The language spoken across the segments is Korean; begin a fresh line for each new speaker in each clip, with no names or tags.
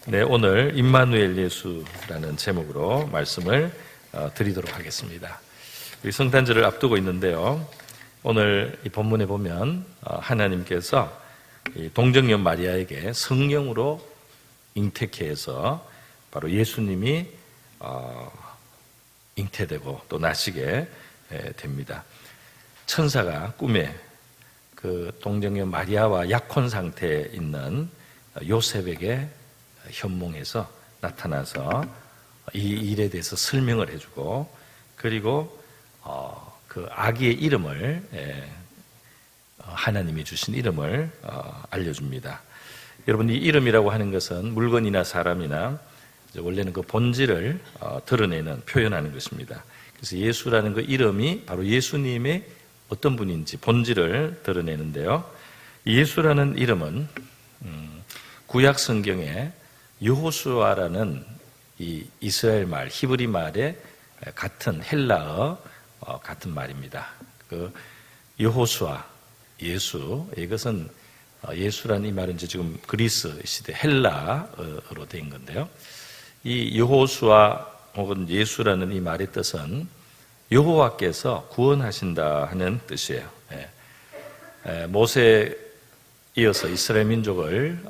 네, 오늘 임마누엘 예수라는 제목으로 말씀을 드리도록 하겠습니다. 우리 성탄절을 앞두고 있는데요. 오늘 이 본문에 보면 하나님께서 동정녀 마리아에게 성령으로 잉태케 해서 바로 예수님이 잉태되고 또 나시게 됩니다. 천사가 꿈에 그 동정녀 마리아와 약혼 상태에 있는 요셉에게 현몽에서 나타나서 이 일에 대해서 설명을 해주고, 그리고 그 아기의 이름을 하나님이 주신 이름을 알려줍니다. 여러분, 이 이름이라고 하는 것은 물건이나 사람이나 원래는 그 본질을 드러내는, 표현하는 것입니다. 그래서 예수라는 그 이름이 바로 예수님의 어떤 분인지 본질을 드러내는데요. 예수라는 이름은 구약 성경에 여호수아라는 이 이스라엘 말, 히브리 말의 같은 헬라어 같은 말입니다. 그 여호수아, 예수, 이것은 예수라는 이 말은 이제 지금 그리스 시대 헬라어로 된 건데요. 이 여호수아 혹은 예수라는 이 말의 뜻은 여호와께서 구원하신다 하는 뜻이에요. 모세 이어서 이스라엘 민족을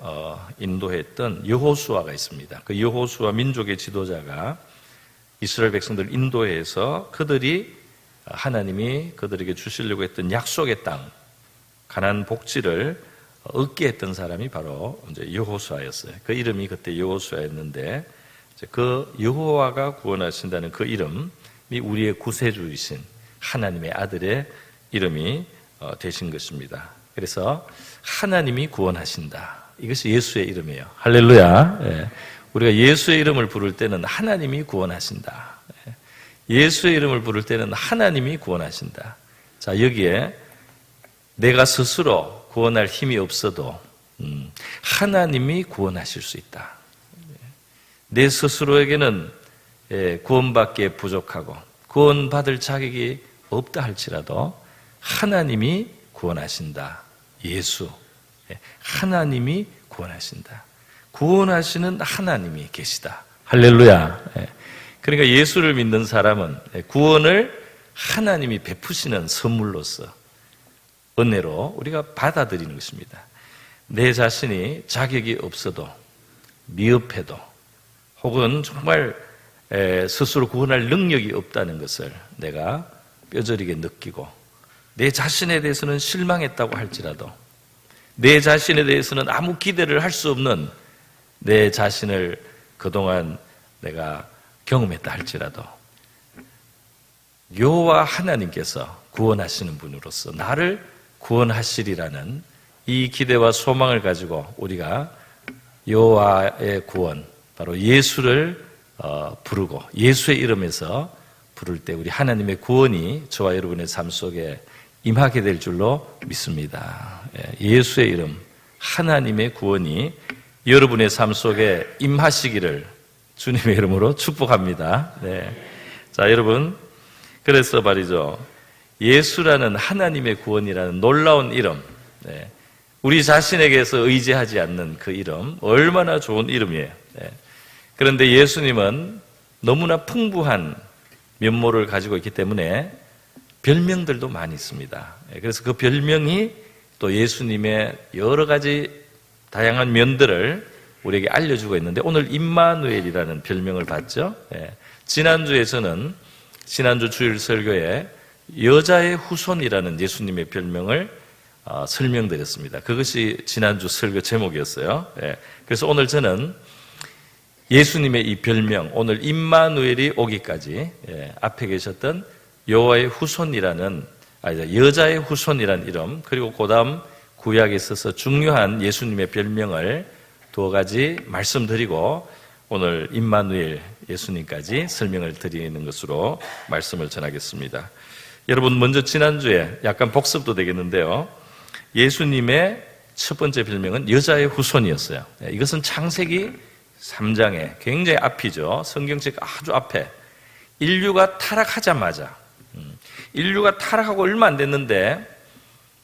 인도했던 여호수아가 있습니다. 그 여호수아 민족의 지도자가 이스라엘 백성들을 인도해서 그들이 하나님이 그들에게 주시려고 했던 약속의 땅, 가나안 복지를 얻게 했던 사람이 바로 이제 여호수아였어요. 그 이름이 그때 여호수아였는데, 그 여호와가 구원하신다는 그 이름이 우리의 구세주이신 하나님의 아들의 이름이 되신 것입니다. 그래서 하나님이 구원하신다, 이것이 예수의 이름이에요. 할렐루야. 우리가 예수의 이름을 부를 때는 하나님이 구원하신다. 예수의 이름을 부를 때는 하나님이 구원하신다. 자, 여기에 내가 스스로 구원할 힘이 없어도 하나님이 구원하실 수 있다. 내 스스로에게는 구원받기에 부족하고 구원받을 자격이 없다 할지라도 하나님이 구원하신다. 예수, 하나님이 구원하신다. 구원하시는 하나님이 계시다. 할렐루야. 그러니까 예수를 믿는 사람은 구원을 하나님이 베푸시는 선물로서, 은혜로 우리가 받아들이는 것입니다. 내 자신이 자격이 없어도, 미흡해도, 혹은 정말 스스로 구원할 능력이 없다는 것을 내가 뼈저리게 느끼고, 내 자신에 대해서는 실망했다고 할지라도, 내 자신에 대해서는 아무 기대를 할 수 없는 내 자신을 그동안 내가 경험했다 할지라도, 여호와 하나님께서 구원하시는 분으로서 나를 구원하시리라는 이 기대와 소망을 가지고 우리가 여호와의 구원, 바로 예수를 부르고 예수의 이름에서 부를 때 우리 하나님의 구원이 저와 여러분의 삶 속에 임하게 될 줄로 믿습니다. 예수의 이름, 하나님의 구원이 여러분의 삶 속에 임하시기를 주님의 이름으로 축복합니다. 자, 여러분, 그래서 말이죠, 예수라는 하나님의 구원이라는 놀라운 이름, 우리 자신에게서 의지하지 않는 그 이름, 얼마나 좋은 이름이에요. 그런데 예수님은 너무나 풍부한 면모를 가지고 있기 때문에 별명들도 많이 있습니다. 그래서 그 별명이 또 예수님의 여러 가지 다양한 면들을 우리에게 알려주고 있는데, 오늘 임마누엘이라는 별명을 받죠. 지난주에서는 지난주 주일 설교에 여자의 후손이라는 예수님의 별명을 설명드렸습니다. 그것이 지난주 설교 제목이었어요. 그래서 오늘 저는 예수님의 이 별명, 오늘 임마누엘이 오기까지 앞에 계셨던 여호와의 후손이라는, 여자의 후손이라는 이름, 그리고 그 다음 구약에 있어서 중요한 예수님의 별명을 두 가지 말씀드리고 오늘 임마누엘 예수님까지 설명을 드리는 것으로 말씀을 전하겠습니다. 여러분, 먼저 지난주에 약간 복습도 되겠는데요, 예수님의 첫 번째 별명은 여자의 후손이었어요. 이것은 창세기 3장에 굉장히 앞이죠. 성경책 아주 앞에 인류가 타락하자마자, 인류가 타락하고 얼마 안 됐는데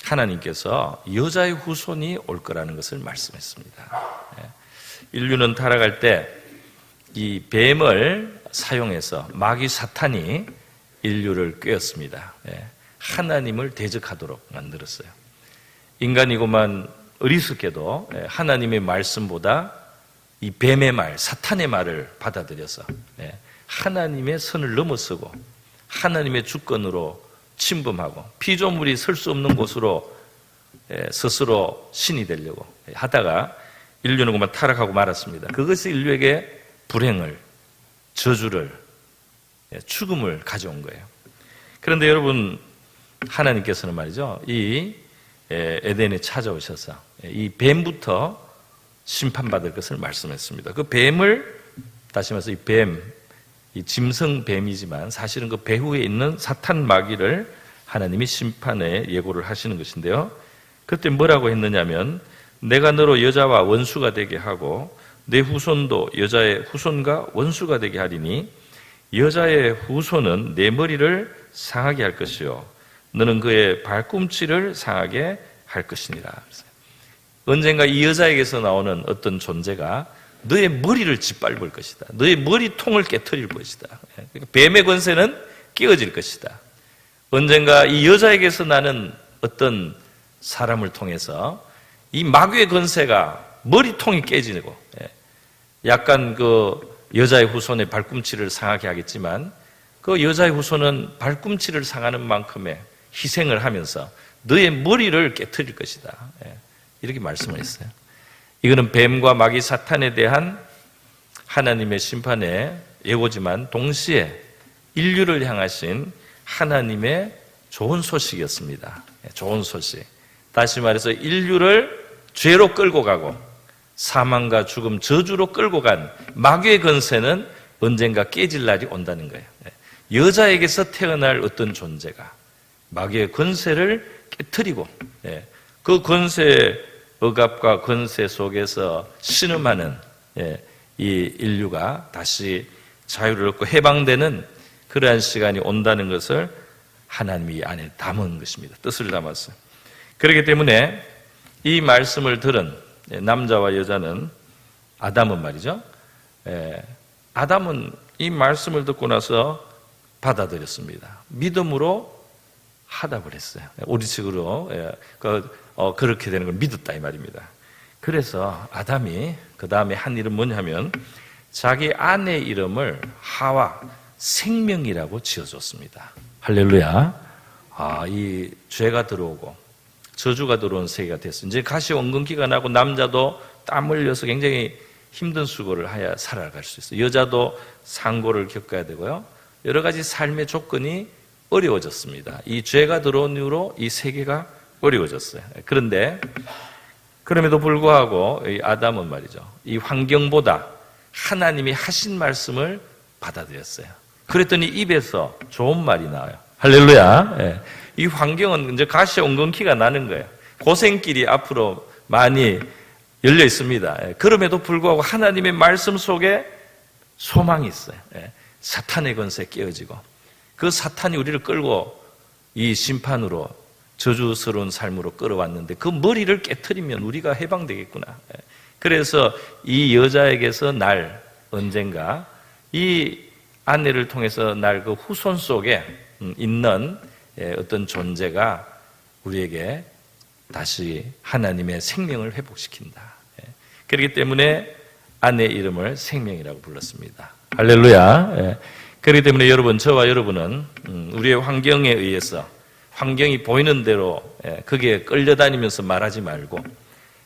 하나님께서 여자의 후손이 올 거라는 것을 말씀했습니다. 인류는 타락할 때 이 뱀을 사용해서 마귀 사탄이 인류를 꿰었습니다. 하나님을 대적하도록 만들었어요. 인간이고만 어리석게도 하나님의 말씀보다 이 뱀의 말, 사탄의 말을 받아들여서 하나님의 선을 넘어서고 하나님의 주권으로 침범하고 피조물이 설 수 없는 곳으로 스스로 신이 되려고 하다가 인류는 그만 타락하고 말았습니다. 그것이 인류에게 불행을, 저주를, 죽음을 가져온 거예요. 그런데 여러분, 하나님께서는 말이죠, 이 에덴에 찾아오셔서 이 뱀부터 심판받을 것을 말씀했습니다. 그 뱀을, 다시 말해서 이 뱀, 이 짐승 뱀이지만 사실은 그 배후에 있는 사탄 마귀를 하나님이 심판에 예고를 하시는 것인데요. 그때 뭐라고 했느냐면, 내가 너로 여자와 원수가 되게 하고 내 후손도 여자의 후손과 원수가 되게 하리니 여자의 후손은 내 머리를 상하게 할 것이요 너는 그의 발꿈치를 상하게 할 것이니라. 언젠가 이 여자에게서 나오는 어떤 존재가 너의 머리를 짓밟을 것이다. 너의 머리통을 깨트릴 것이다. 그러니까 뱀의 권세는 깨어질 것이다. 언젠가 이 여자에게서 나는 어떤 사람을 통해서 이 마귀의 권세가 머리통이 깨지고 약간 그 여자의 후손의 발꿈치를 상하게 하겠지만 그 여자의 후손은 발꿈치를 상하는 만큼의 희생을 하면서 너의 머리를 깨트릴 것이다. 이렇게 말씀을 했어요. 이거는 뱀과 마귀 사탄에 대한 하나님의 심판의 예고지만 동시에 인류를 향하신 하나님의 좋은 소식이었습니다. 좋은 소식. 다시 말해서 인류를 죄로 끌고 가고 사망과 죽음, 저주로 끌고 간 마귀의 권세는 언젠가 깨질 날이 온다는 거예요. 여자에게서 태어날 어떤 존재가 마귀의 권세를 깨트리고 그 권세의 억압과 권세 속에서 신음하는 이 인류가 다시 자유를 얻고 해방되는 그러한 시간이 온다는 것을 하나님이 이 안에 담은 것입니다. 뜻을 담았어요. 그렇기 때문에 이 말씀을 들은 남자와 여자는 아담은 말이죠. 아담은 이 말씀을 듣고 나서 받아들였습니다. 믿음으로 하답을 했어요. 우리식으로 그렇게 되는 걸 믿었다 이 말입니다. 그래서 아담이 그 다음에 한 일은 뭐냐면 자기 아내 이름을 하와 생명이라고 지어줬습니다. 할렐루야. 이 죄가 들어오고 저주가 들어온 세계가 됐어요. 이제 가시원근기가 나고 남자도 땀 흘려서 굉장히 힘든 수고를 하여 살아갈 수 있어요. 여자도 상고를 겪어야 되고요. 여러 가지 삶의 조건이 어려워졌습니다. 이 죄가 들어온 이후로 이 세계가 어려워졌어요. 그런데 그럼에도 불구하고 이 아담은 말이죠. 이 환경보다 하나님이 하신 말씀을 받아들였어요. 그랬더니 입에서 좋은 말이 나와요. 할렐루야. 이 환경은 이제 가시원근기가 나는 거예요. 고생길이 앞으로 많이 열려 있습니다. 그럼에도 불구하고 하나님의 말씀 속에 소망이 있어요. 사탄의 권세 깨어지고 그 사탄이 우리를 끌고 이 심판으로 저주스러운 삶으로 끌어왔는데 그 머리를 깨트리면 우리가 해방되겠구나. 그래서 이 여자에게서 날 언젠가 이 아내를 통해서 날 그 후손 속에 있는 어떤 존재가 우리에게 다시 하나님의 생명을 회복시킨다. 그렇기 때문에 아내 이름을 생명이라고 불렀습니다. 할렐루야. 그렇기 때문에 여러분, 저와 여러분은 우리의 환경에 의해서 환경이 보이는 대로 거기에 끌려다니면서 말하지 말고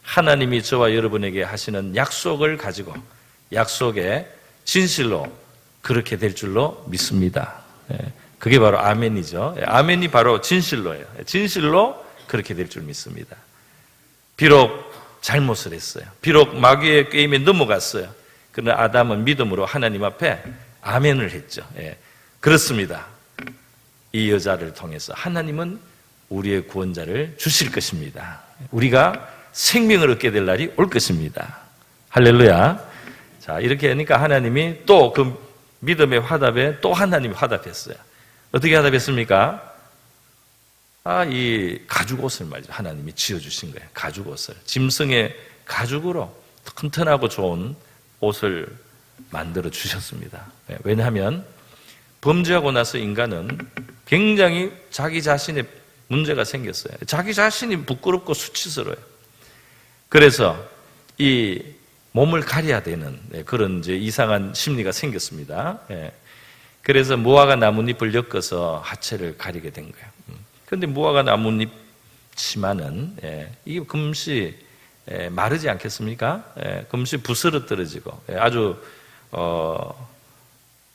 하나님이 저와 여러분에게 하시는 약속을 가지고 약속의 진실로 그렇게 될 줄로 믿습니다. 그게 바로 아멘이죠. 아멘이 바로 진실로예요. 진실로 그렇게 될 줄 믿습니다. 비록 잘못을 했어요. 비록 마귀의 게임에 넘어갔어요. 그러나 아담은 믿음으로 하나님 앞에 아멘을 했죠. 그렇습니다. 이 여자를 통해서 하나님은 우리의 구원자를 주실 것입니다. 우리가 생명을 얻게 될 날이 올 것입니다. 할렐루야. 자, 이렇게 하니까 하나님이 또 그 믿음의 화답에 또 하나님이 화답했어요. 어떻게 화답했습니까? 이 가죽옷을 말이죠. 하나님이 지어주신 거예요. 가죽옷을. 짐승의 가죽으로 튼튼하고 좋은 옷을 만들어 주셨습니다. 왜냐하면 범죄하고 나서 인간은 굉장히 자기 자신의 문제가 생겼어요. 자기 자신이 부끄럽고 수치스러워요. 그래서 이 몸을 가려야 되는 그런 이제 이상한 심리가 생겼습니다. 그래서 무화과 나뭇잎을 엮어서 하체를 가리게 된 거예요. 그런데 무화과 나뭇잎 치마는 이게 금시 마르지 않겠습니까? 금시 부스러 떨어지고 아주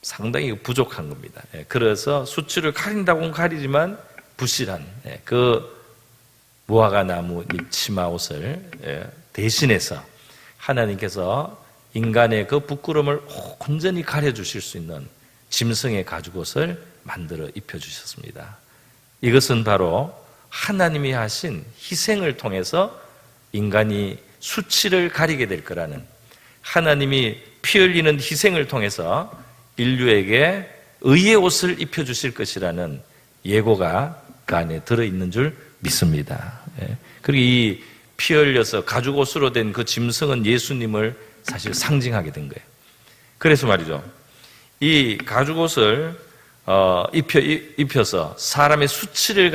상당히 부족한 겁니다. 그래서 수치를 가린다고는 가리지만 부실한 그 무화과 나뭇잎 치마 옷을 대신해서 하나님께서 인간의 그 부끄러움을 온전히 가려주실 수 있는 짐승의 가죽옷을 만들어 입혀주셨습니다. 이것은 바로 하나님이 하신 희생을 통해서 인간이 수치를 가리게 될 거라는, 하나님이 피 흘리는 희생을 통해서 인류에게 의의 옷을 입혀주실 것이라는 예고가 그 안에 들어있는 줄 믿습니다. 그리고 이 피 흘려서 가죽옷으로 된 그 짐승은 예수님을 사실 상징하게 된 거예요. 그래서 말이죠, 이 가죽옷을 입혀서 사람의 수치를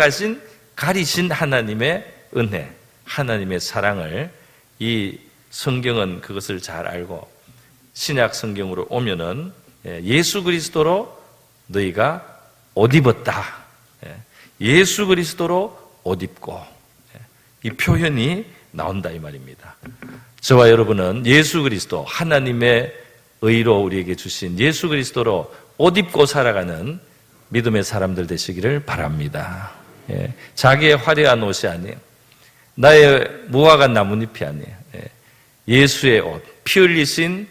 가리신 하나님의 은혜, 하나님의 사랑을 이 성경은 그것을 잘 알고 신약 성경으로 오면은 예수 그리스도로 너희가 옷 입었다. 예수 그리스도로 옷 입고 이 표현이 나온다 이 말입니다. 저와 여러분은 예수 그리스도, 하나님의 의로 우리에게 주신 예수 그리스도로 옷 입고 살아가는 믿음의 사람들 되시기를 바랍니다. 자기의 화려한 옷이 아니에요. 나의 무화과 나뭇잎이 아니에요. 예수의 옷, 피 흘리신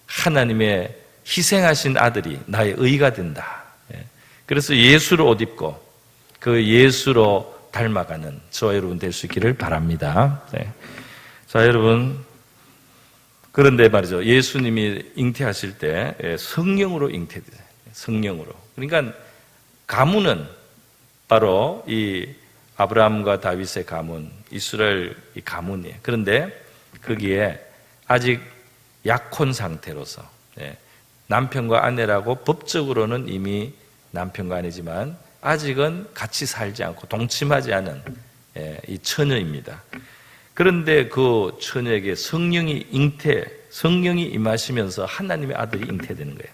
하나님의 희생하신 아들이 나의 의가 된다. 그래서 예수로 옷 입고 그 예수로 닮아가는 저와 여러분 될 수 있기를 바랍니다. 자, 여러분, 그런데 말이죠, 예수님이 잉태하실 때 성령으로 잉태돼요. 성령으로. 그러니까 가문은 바로 이 아브라함과 다윗의 가문, 이스라엘 이 가문이에요. 그런데 거기에 아직 약혼 상태로서 남편과 아내라고 법적으로는 이미 남편과 아내지만 아직은 같이 살지 않고 동침하지 않은 이 처녀입니다. 그런데 그 처녀에게 성령이 임하시면서 하나님의 아들이 잉태되는 거예요.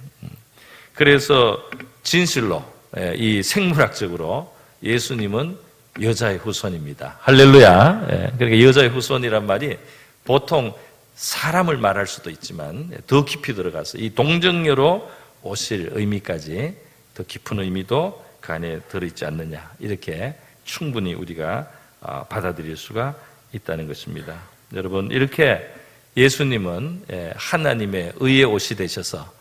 그래서 진실로 이 생물학적으로 예수님은 여자의 후손입니다. 할렐루야. 그러니까 여자의 후손이란 말이 보통 사람을 말할 수도 있지만 더 깊이 들어가서 이 동정녀로 오실 의미까지, 더 깊은 의미도 그 안에 들어있지 않느냐, 이렇게 충분히 우리가 받아들일 수가 있다는 것입니다. 여러분, 이렇게 예수님은 하나님의 의의 옷이 되셔서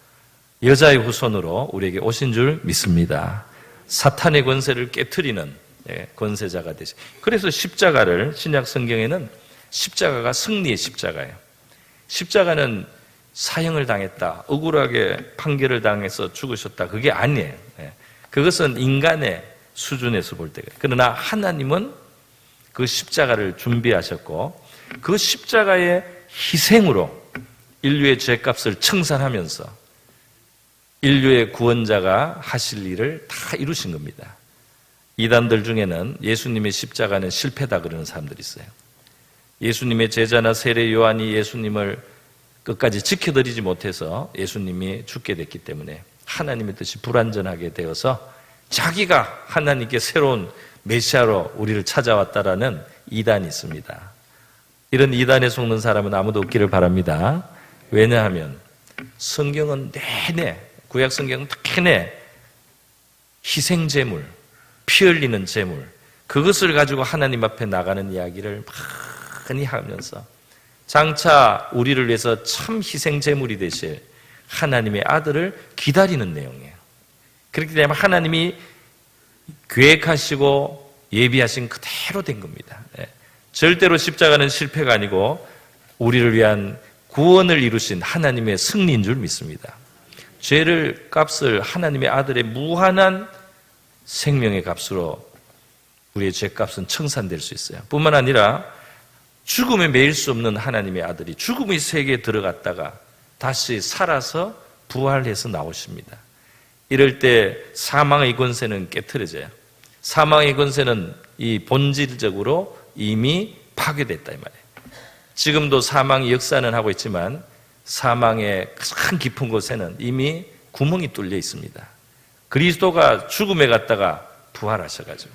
여자의 후손으로 우리에게 오신 줄 믿습니다. 사탄의 권세를 깨트리는 권세자가 되시. 그래서 십자가를, 신약 성경에는 십자가가 승리의 십자가예요. 십자가는 사형을 당했다, 억울하게 판결을 당해서 죽으셨다, 그게 아니에요. 그것은 인간의 수준에서 볼 때가. 그러나 하나님은 그 십자가를 준비하셨고 그 십자가의 희생으로 인류의 죄값을 청산하면서 인류의 구원자가 하실 일을 다 이루신 겁니다. 이단들 중에는 예수님의 십자가는 실패다 그러는 사람들이 있어요. 예수님의 제자나 세례 요한이 예수님을 끝까지 지켜드리지 못해서 예수님이 죽게 됐기 때문에 하나님의 뜻이 불완전하게 되어서 자기가 하나님께 새로운 메시아로 우리를 찾아왔다라는 이단이 있습니다. 이런 이단에 속는 사람은 아무도 없기를 바랍니다. 왜냐하면 성경은 내내, 구약 성경은 내내 희생제물, 피 흘리는 제물, 그것을 가지고 하나님 앞에 나가는 이야기를 많이 하면서 장차 우리를 위해서 참 희생제물이 되실 하나님의 아들을 기다리는 내용이에요. 그렇기 때문에 하나님이 계획하시고 예비하신 그대로 된 겁니다. 절대로 십자가는 실패가 아니고 우리를 위한 구원을 이루신 하나님의 승리인 줄 믿습니다. 죄를 값을 하나님의 아들의 무한한 생명의 값으로 우리의 죄값은 청산될 수 있어요. 뿐만 아니라 죽음에 매일 수 없는 하나님의 아들이 죽음의 세계에 들어갔다가 다시 살아서 부활해서 나오십니다. 이럴 때 사망의 권세는 깨트려져요. 사망의 권세는 이 본질적으로 이미 파괴됐다 이 말이에요. 지금도 사망이 역사는 하고 있지만 사망의 가장 깊은 곳에는 이미 구멍이 뚫려 있습니다. 그리스도가 죽음에 갔다가 부활하셔가지고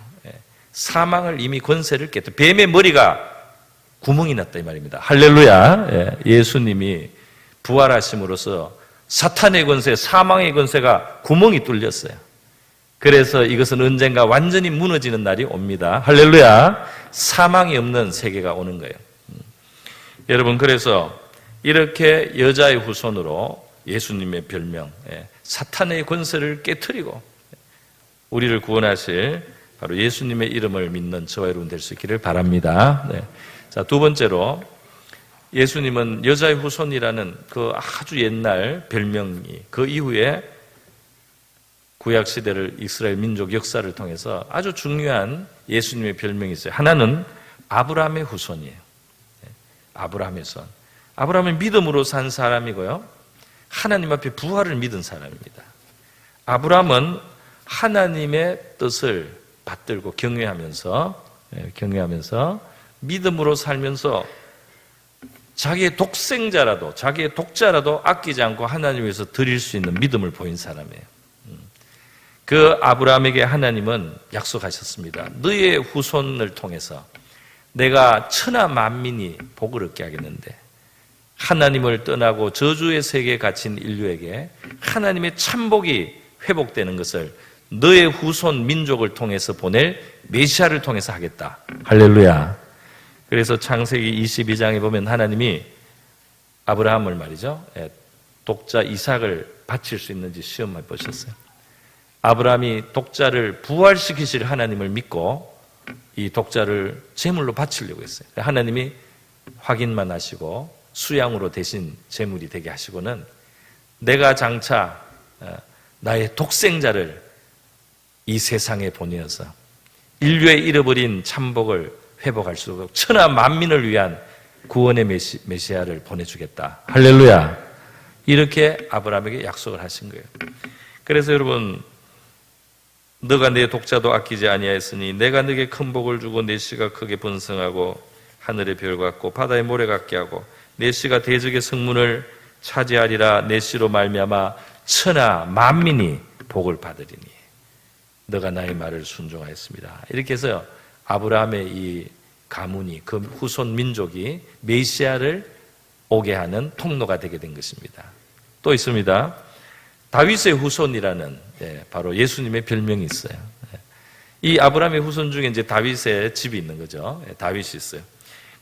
사망을 이미 권세를 깨뜨려 뱀의 머리가 구멍이 났다 이 말입니다. 할렐루야. 예수님이 부활하심으로써 사탄의 권세, 사망의 권세가 구멍이 뚫렸어요. 그래서 이것은 언젠가 완전히 무너지는 날이 옵니다. 할렐루야. 사망이 없는 세계가 오는 거예요. 여러분, 그래서 이렇게 여자의 후손으로 예수님의 별명, 사탄의 권세를 깨트리고 우리를 구원하실 바로 예수님의 이름을 믿는 저와 여러분 될 수 있기를 바랍니다. 자, 두 번째로 예수님은 여자의 후손이라는 그 아주 옛날 별명이 그 이후에 구약시대를 이스라엘 민족 역사를 통해서 아주 중요한 예수님의 별명이 있어요. 하나는 아브라함의 후손이에요. 아브라함의 손. 아브라함은 믿음으로 산 사람이고요. 하나님 앞에 부활을 믿은 사람입니다. 아브라함은 하나님의 뜻을 받들고 경외하면서 믿음으로 살면서 자기의 독생자라도 자기의 독자라도 아끼지 않고 하나님 위해서 드릴 수 있는 믿음을 보인 사람이에요. 그 아브라함에게 하나님은 약속하셨습니다. 너의 후손을 통해서 내가 천하 만민이 복을 얻게 하겠는데 하나님을 떠나고 저주의 세계에 갇힌 인류에게 하나님의 참복이 회복되는 것을 너의 후손 민족을 통해서 보낼 메시아를 통해서 하겠다. 할렐루야. 그래서 창세기 22장에 보면 하나님이 아브라함을 말이죠. 독자 이삭을 바칠 수 있는지 시험해 보셨어요. 아브라함이 독자를 부활시키실 하나님을 믿고 이 독자를 제물로 바치려고 했어요. 하나님이 확인만 하시고 수양으로 대신 제물이 되게 하시고는 내가 장차 나의 독생자를 이 세상에 보내어서 인류의 잃어버린 참복을 회복할 수 있도록 천하 만민을 위한 구원의 메시아를 보내주겠다. 할렐루야. 이렇게 아브라함에게 약속을 하신 거예요. 그래서 여러분, 너가 내 독자도 아끼지 아니하였으니 내가 네게 큰 복을 주고 내 씨가 크게 번성하고 하늘의 별 같고 바다의 모래 같게 하고 내 씨가 대적의 성문을 차지하리라. 내 씨로 말미암아 천하 만민이 복을 받으리니 너가 나의 말을 순종하였습니다. 이렇게 해서 아브라함의 이 가문이 그 후손 민족이 메시아를 오게 하는 통로가 되게 된 것입니다. 또 있습니다. 다윗의 후손이라는 바로 예수님의 별명이 있어요. 이 아브라함의 후손 중에 이제 다윗의 집이 있는 거죠. 다윗이 있어요.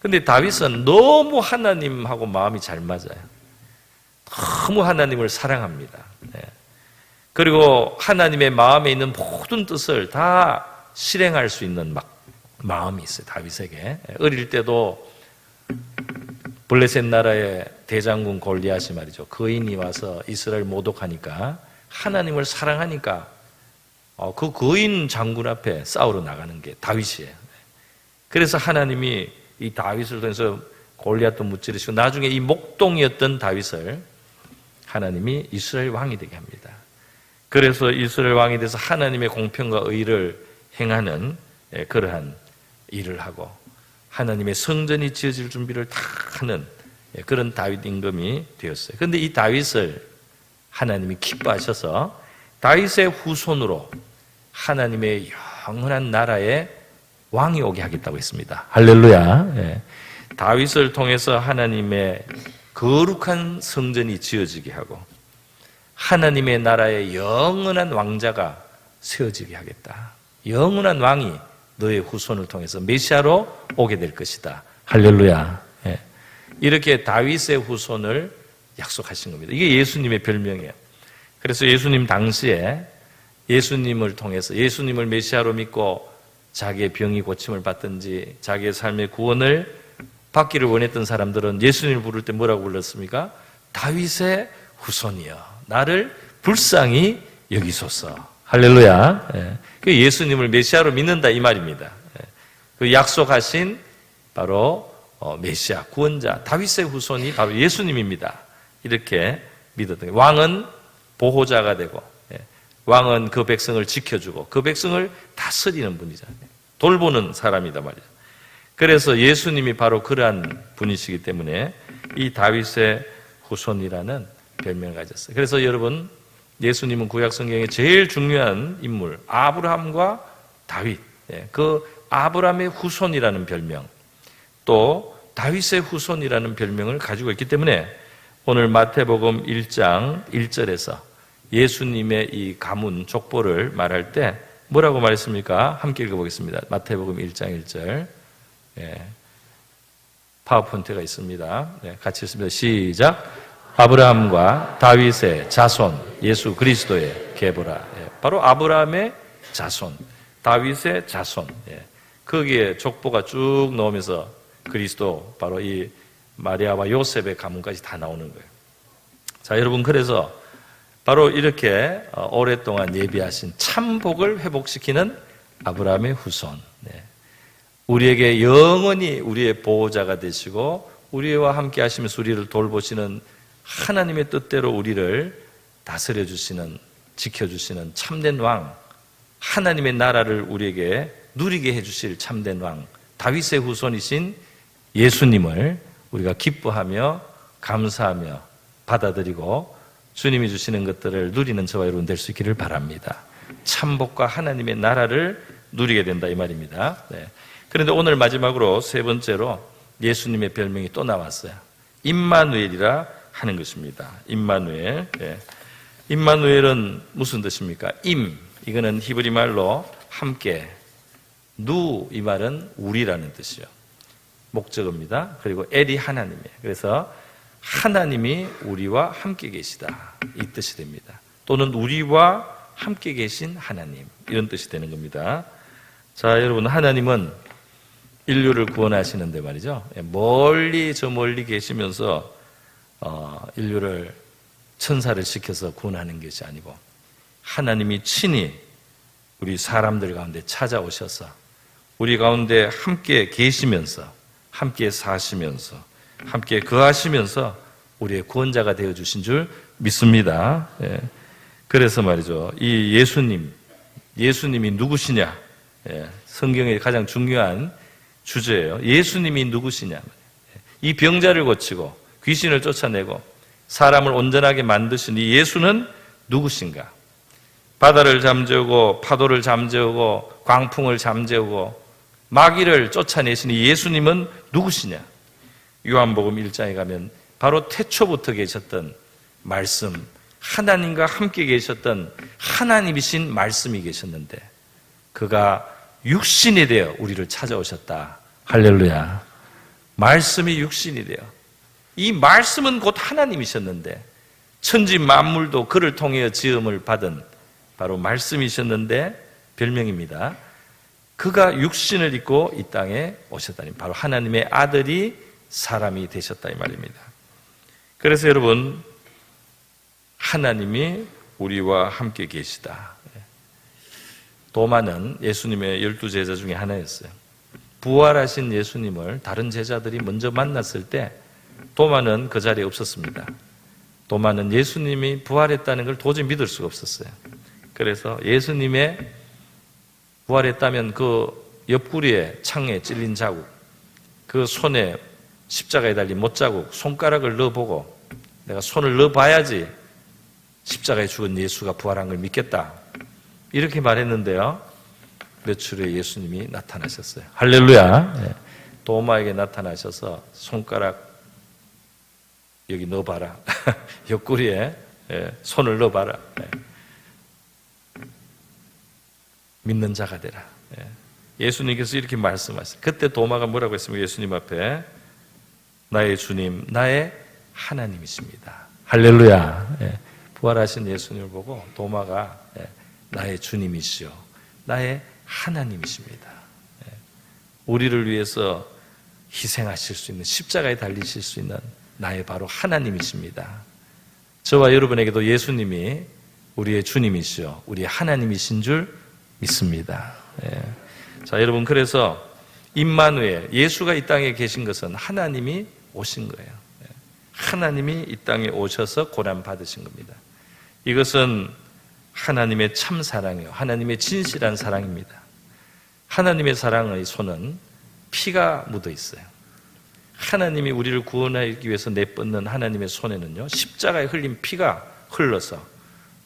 근데 다윗은 너무 하나님하고 마음이 잘 맞아요. 너무 하나님을 사랑합니다. 그리고 하나님의 마음에 있는 모든 뜻을 다 실행할 수 있는 마음이 있어요. 다윗에게. 어릴 때도 블레셋 나라의 대장군 골리앗이 말이죠. 거인이 와서 이스라엘 모독하니까 하나님을 사랑하니까 그 거인 장군 앞에 싸우러 나가는 게 다윗이에요. 그래서 하나님이 이 다윗을 통해서 골리앗도 무찌르시고 나중에 이 목동이었던 다윗을 하나님이 이스라엘 왕이 되게 합니다. 그래서 이스라엘 왕이 돼서 하나님의 공평과 의를 행하는 그러한 일을 하고 하나님의 성전이 지어질 준비를 다 하는 그런 다윗 임금이 되었어요. 그런데 이 다윗을 하나님이 기뻐하셔서 다윗의 후손으로 하나님의 영원한 나라에 왕이 오게 하겠다고 했습니다. 할렐루야. 다윗을 통해서 하나님의 거룩한 성전이 지어지게 하고 하나님의 나라의 영원한 왕자가 세워지게 하겠다. 영원한 왕이 너의 후손을 통해서 메시아로 오게 될 것이다. 할렐루야. 이렇게 다윗의 후손을 약속하신 겁니다. 이게 예수님의 별명이에요. 그래서 예수님 당시에 예수님을 통해서 예수님을 메시아로 믿고 자기의 병이 고침을 받든지 자기의 삶의 구원을 받기를 원했던 사람들은 예수님을 부를 때 뭐라고 불렀습니까? 다윗의 후손이여 나를 불쌍히 여기소서. 할렐루야. 예수님을 메시아로 믿는다 이 말입니다. 그 약속하신 바로 메시아, 구원자, 다윗의 후손이 바로 예수님입니다. 이렇게 믿었던 거예요. 왕은 보호자가 되고, 왕은 그 백성을 지켜주고 그 백성을 다스리는 분이잖아요. 돌보는 사람이다 말이죠. 그래서 예수님이 바로 그러한 분이시기 때문에 이 다윗의 후손이라는 별명을 가졌어요. 그래서 여러분, 예수님은 구약 성경의 제일 중요한 인물 아브라함과 다윗, 그 아브라함의 후손이라는 별명, 또 다윗의 후손이라는 별명을 가지고 있기 때문에 오늘 마태복음 1장 1절에서 예수님의 이 가문 족보를 말할 때 뭐라고 말했습니까? 함께 읽어보겠습니다. 마태복음 1장 1절. 파워포인트가 있습니다. 같이 읽습니다. 시작. 아브라함과 다윗의 자손 예수 그리스도의 계보라. 바로 아브라함의 자손, 다윗의 자손. 거기에 족보가 쭉 나오면서 그리스도, 바로 이 마리아와 요셉의 가문까지 다 나오는 거예요. 자, 여러분, 그래서 바로 이렇게 오랫동안 예비하신 참복을 회복시키는 아브라함의 후손, 우리에게 영원히 우리의 보호자가 되시고 우리와 함께 하시면서 우리를 돌보시는 하나님의 뜻대로 우리를 다스려 주시는, 지켜주시는 참된 왕, 하나님의 나라를 우리에게 누리게 해주실 참된 왕, 다윗의 후손이신 예수님을 우리가 기뻐하며 감사하며 받아들이고 주님이 주시는 것들을 누리는 저와 여러분 될 수 있기를 바랍니다. 참복과 하나님의 나라를 누리게 된다 이 말입니다. 그런데 오늘 마지막으로 세 번째로 예수님의 별명이 또 나왔어요. 임마누엘이라 하는 것입니다. 임마누엘. 임마누엘은 무슨 뜻입니까? 이거는 히브리 말로 함께, 이 말은 우리라는 뜻이요. 목적어입니다. 그리고 엘이 하나님이에요. 그래서 하나님이 우리와 함께 계시다, 이 뜻이 됩니다. 또는 우리와 함께 계신 하나님, 이런 뜻이 되는 겁니다. 자, 여러분, 하나님은 인류를 구원하시는데 말이죠, 저 멀리 계시면서 인류를, 천사를 시켜서 구원하는 것이 아니고 하나님이 친히 우리 사람들 가운데 찾아오셔서 우리 가운데 함께 계시면서, 함께 사시면서, 함께 거하시면서 우리의 구원자가 되어주신 줄 믿습니다. 그래서 말이죠, 이 예수님이 누구시냐? 성경의 가장 중요한 주제예요. 예수님이 누구시냐? 이 병자를 고치고 귀신을 쫓아내고 사람을 온전하게 만드신 이 예수는 누구신가? 바다를 잠재우고 파도를 잠재우고 광풍을 잠재우고 마귀를 쫓아내신 이 예수님은 누구시냐? 요한복음 1장에 가면 바로 태초부터 계셨던 말씀, 하나님과 함께 계셨던 하나님이신 말씀이 계셨는데 그가 육신이 되어 우리를 찾아오셨다. 할렐루야. 말씀이 육신이 되어, 이 말씀은 곧 하나님이셨는데 천지 만물도 그를 통해 지음을 받은 바로 말씀이셨는데 별명입니다. 그가 육신을 입고 이 땅에 오셨다니 바로 하나님의 아들이 사람이 되셨다 이 말입니다. 그래서 여러분, 하나님이 우리와 함께 계시다. 도마는 예수님의 12제자 중에 하나였어요. 부활하신 예수님을 다른 제자들이 먼저 만났을 때 도마는 그 자리에 없었습니다. 도마는 예수님이 부활했다는 걸 도저히 믿을 수가 없었어요. 그래서 예수님의 부활했다면 그 옆구리에 창에 찔린 자국, 그 손에 십자가에 달린 못자국, 손가락을 넣어보고 내가 손을 넣어봐야지 십자가에 죽은 예수가 부활한 걸 믿겠다, 이렇게 말했는데요, 며칠 후에 예수님이 나타나셨어요. 할렐루야. 도마에게 나타나셔서 손가락 여기 넣어봐라. 옆구리에 손을 넣어봐라. 믿는 자가 되라. 예수님께서 이렇게 말씀하셨어요. 그때 도마가 뭐라고 했습니까? 예수님 앞에 나의 주님, 나의 하나님이십니다. 할렐루야. 부활하신 예수님을 보고 도마가 나의 주님이시오, 나의 하나님이십니다. 우리를 위해서 희생하실 수 있는, 십자가에 달리실 수 있는 나의 바로 하나님이십니다. 저와 여러분에게도 예수님이 우리의 주님이시오, 우리의 하나님이신 줄 믿습니다. 자, 여러분, 그래서 임마누엘, 예수가 이 땅에 계신 것은 하나님이 오신 거예요. 하나님이 이 땅에 오셔서 고난 받으신 겁니다. 이것은 하나님의 참 사랑이요, 하나님의 진실한 사랑입니다. 하나님의 사랑의 손은 피가 묻어 있어요. 하나님이 우리를 구원하기 위해서 내뻗는 하나님의 손에는요, 십자가에 흘린 피가 흘러서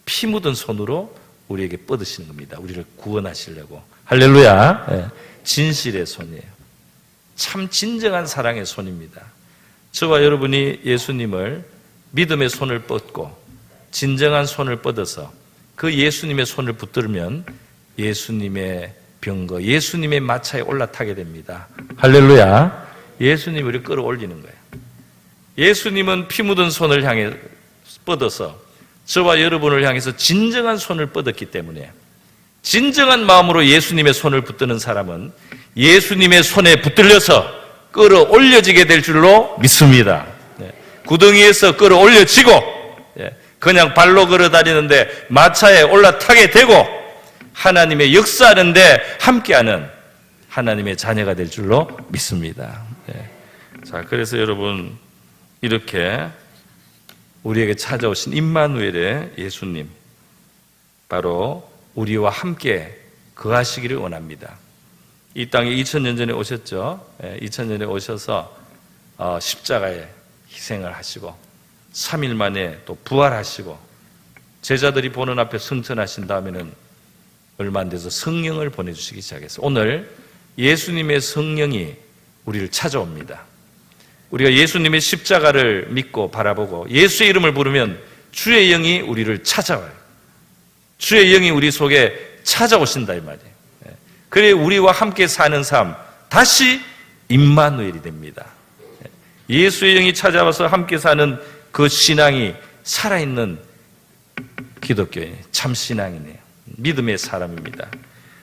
피 묻은 손으로 우리에게 뻗으시는 겁니다. 우리를 구원하시려고. 할렐루야. 진실의 손이에요. 참 진정한 사랑의 손입니다. 저와 여러분이 예수님을 믿음의 손을 뻗고 진정한 손을 뻗어서 그 예수님의 손을 붙들면 예수님의 병거, 예수님의 마차에 올라타게 됩니다. 할렐루야. 예수님이 우리를 끌어올리는 거예요. 예수님은 피 묻은 손을 향해 뻗어서 저와 여러분을 향해서 진정한 손을 뻗었기 때문에, 진정한 마음으로 예수님의 손을 붙드는 사람은 예수님의 손에 붙들려서 끌어올려지게 될 줄로 믿습니다. 구덩이에서 끌어올려지고 그냥 발로 걸어다니는데 마차에 올라타게 되고 하나님의 역사하는데 함께하는 하나님의 자녀가 될 줄로 믿습니다. 자, 그래서 여러분, 이렇게 우리에게 찾아오신 임마누엘의 예수님, 바로 우리와 함께 거하시기를 원합니다. 이 땅에 2000년 전에 오셨죠. 2000년에 오셔서 십자가에 희생을 하시고 3일 만에 또 부활하시고 제자들이 보는 앞에 승천하신 다음에는 얼마 안 돼서 성령을 보내주시기 시작했어요. 오늘 예수님의 성령이 우리를 찾아옵니다. 우리가 예수님의 십자가를 믿고 바라보고 예수의 이름을 부르면 주의 영이 우리를 찾아와요. 주의 영이 우리 속에 찾아오신다 이 말이에요. 그래 우리와 함께 사는 삶, 다시 임마누엘이 됩니다. 예수의 영이 찾아와서 함께 사는 그 신앙이 살아있는 기독교의 참 신앙이네요. 믿음의 사람입니다.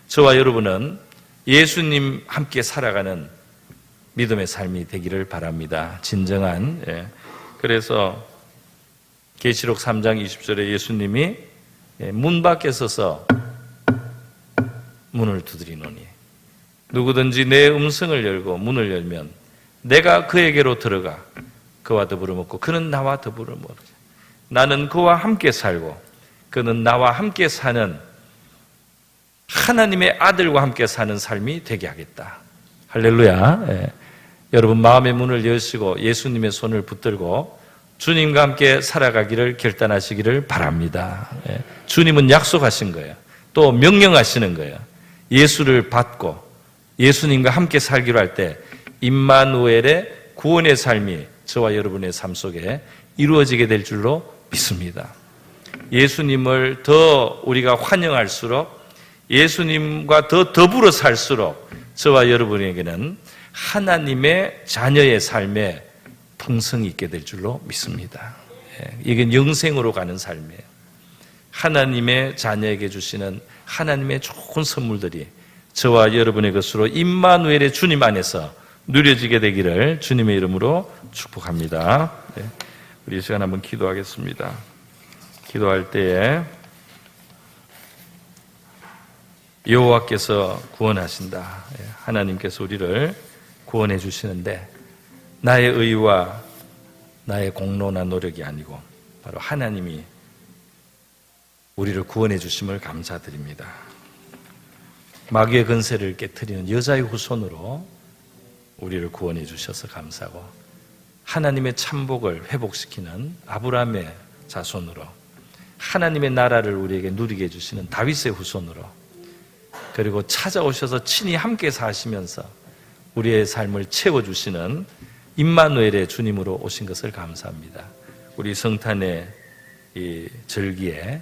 저와 여러분은 예수님 함께 살아가는 믿음의 삶이 되기를 바랍니다. 진정한. 그래서 계시록 3장 20절에 예수님이 문 밖에 서서 문을 두드리노니 누구든지 내 음성을 열고 문을 열면 내가 그에게로 들어가 그와 더불어 먹고 그는 나와 더불어 먹으리라. 나는 그와 함께 살고 그는 나와 함께 사는 하나님의 아들과 함께 사는 삶이 되게 하겠다. 할렐루야. 여러분 마음의 문을 여시고 예수님의 손을 붙들고 주님과 함께 살아가기를 결단하시기를 바랍니다. 주님은 약속하신 거예요. 또 명령하시는 거예요. 예수를 받고 예수님과 함께 살기로 할 때 임마누엘의 구원의 삶이 저와 여러분의 삶 속에 이루어지게 될 줄로 믿습니다. 예수님을 더 우리가 환영할수록 예수님과 더 더불어 살수록 저와 여러분에게는 하나님의 자녀의 삶에 풍성이 있게 될 줄로 믿습니다. 이게 영생으로 가는 삶이에요. 하나님의 자녀에게 주시는 하나님의 좋은 선물들이 저와 여러분의 것으로 임마누엘의 주님 안에서 누려지게 되기를 주님의 이름으로 축복합니다. 우리 이 시간 한번 기도하겠습니다. 기도할 때에 여호와께서 구원하신다. 하나님께서 우리를 구원해 주시는데 나의 의와 나의 공로나 노력이 아니고 바로 하나님이 우리를 구원해 주심을 감사드립니다. 마귀의 근세를 깨트리는 여자의 후손으로 우리를 구원해 주셔서 감사하고 하나님의 참복을 회복시키는 아브라함의 자손으로 하나님의 나라를 우리에게 누리게 해주시는 다윗의 후손으로 그리고 찾아오셔서 친히 함께 사시면서 우리의 삶을 채워주시는 임마누엘의 주님으로 오신 것을 감사합니다. 우리 성탄의 이 절기에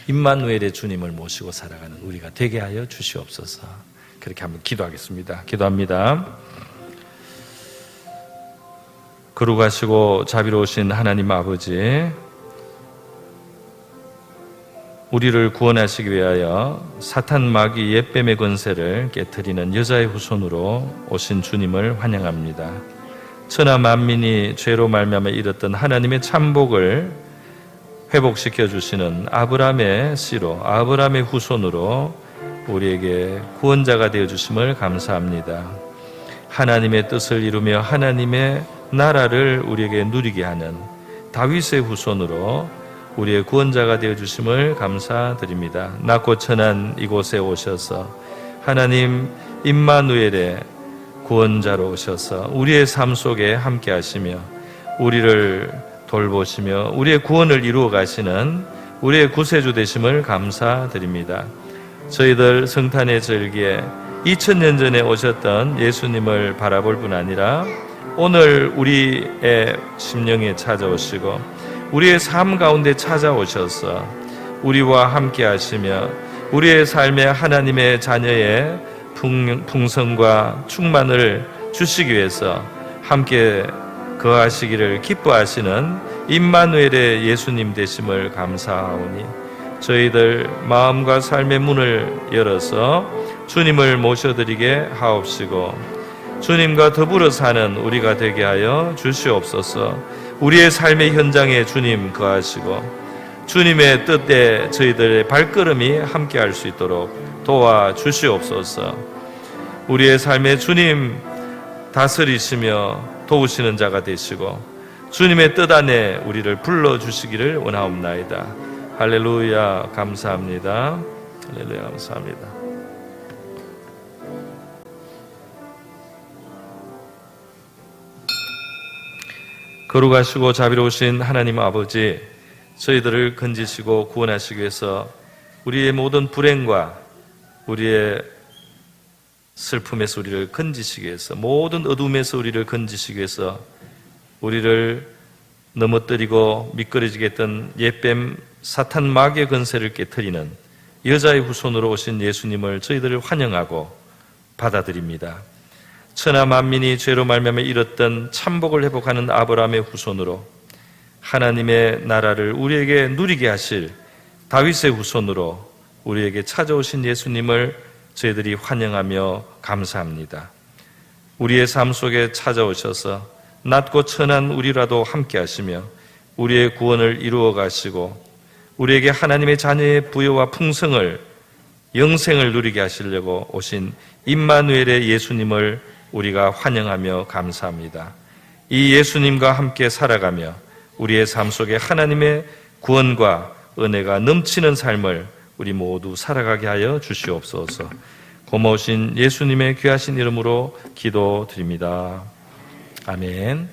임마누엘의 주님을 모시고 살아가는 우리가 되게 하여 주시옵소서. 그렇게 한번 기도하겠습니다. 기도합니다. 거룩하시고 자비로우신 하나님 아버지, 우리를 구원하시기 위하여 사탄 마귀 옛뱀의 권세를 깨트리는 여자의 후손으로 오신 주님을 환영합니다. 천하 만민이 죄로 말미암아 잃었던 하나님의 참복을 회복시켜 주시는 아브라함의 씨로 아브라함의 후손으로 우리에게 구원자가 되어 주심을 감사합니다. 하나님의 뜻을 이루며 하나님의 나라를 우리에게 누리게 하는 다윗의 후손으로 우리의 구원자가 되어주심을 감사드립니다. 낮고 천한 이곳에 오셔서 하나님 임마누엘의 구원자로 오셔서 우리의 삶 속에 함께 하시며 우리를 돌보시며 우리의 구원을 이루어 가시는 우리의 구세주 되심을 감사드립니다. 저희들 성탄의 절기에 2000년 전에 오셨던 예수님을 바라볼 뿐 아니라 오늘 우리의 심령에 찾아오시고 우리의 삶 가운데 찾아오셔서 우리와 함께 하시며 우리의 삶에 하나님의 자녀의 풍성과 충만을 주시기 위해서 함께 거하시기를 기뻐하시는 임마누엘의 예수님 되심을 감사하오니 저희들 마음과 삶의 문을 열어서 주님을 모셔드리게 하옵시고 주님과 더불어 사는 우리가 되게 하여 주시옵소서. 우리의 삶의 현장에 주님 거하시고 주님의 뜻에 저희들의 발걸음이 함께 할 수 있도록 도와주시옵소서. 우리의 삶에 주님 다스리시며 도우시는 자가 되시고 주님의 뜻 안에 우리를 불러주시기를 원하옵나이다. 할렐루야 감사합니다. 할렐루야 감사합니다. 거룩하시고 자비로우신 하나님 아버지, 저희들을 건지시고 구원하시기 위해서 우리의 모든 불행과 우리의 슬픔에서 우리를 건지시기 위해서 모든 어둠에서 우리를 건지시기 위해서 우리를 넘어뜨리고 미끄러지게 했던 옛뱀 사탄 마귀의 권세를 깨트리는 여자의 후손으로 오신 예수님을 저희들을 환영하고 받아들입니다. 천하 만민이 죄로 말미암아 잃었던 참복을 회복하는 아브라함의 후손으로 하나님의 나라를 우리에게 누리게 하실 다윗의 후손으로 우리에게 찾아오신 예수님을 저희들이 환영하며 감사합니다. 우리의 삶 속에 찾아오셔서 낮고 천한 우리라도 함께 하시며 우리의 구원을 이루어 가시고 우리에게 하나님의 자녀의 부여와 풍성을 영생을 누리게 하시려고 오신 임마누엘의 예수님을 우리가 환영하며 감사합니다. 이 예수님과 함께 살아가며 우리의 삶 속에 하나님의 구원과 은혜가 넘치는 삶을 우리 모두 살아가게 하여 주시옵소서. 고마우신 예수님의 귀하신 이름으로 기도드립니다. 아멘.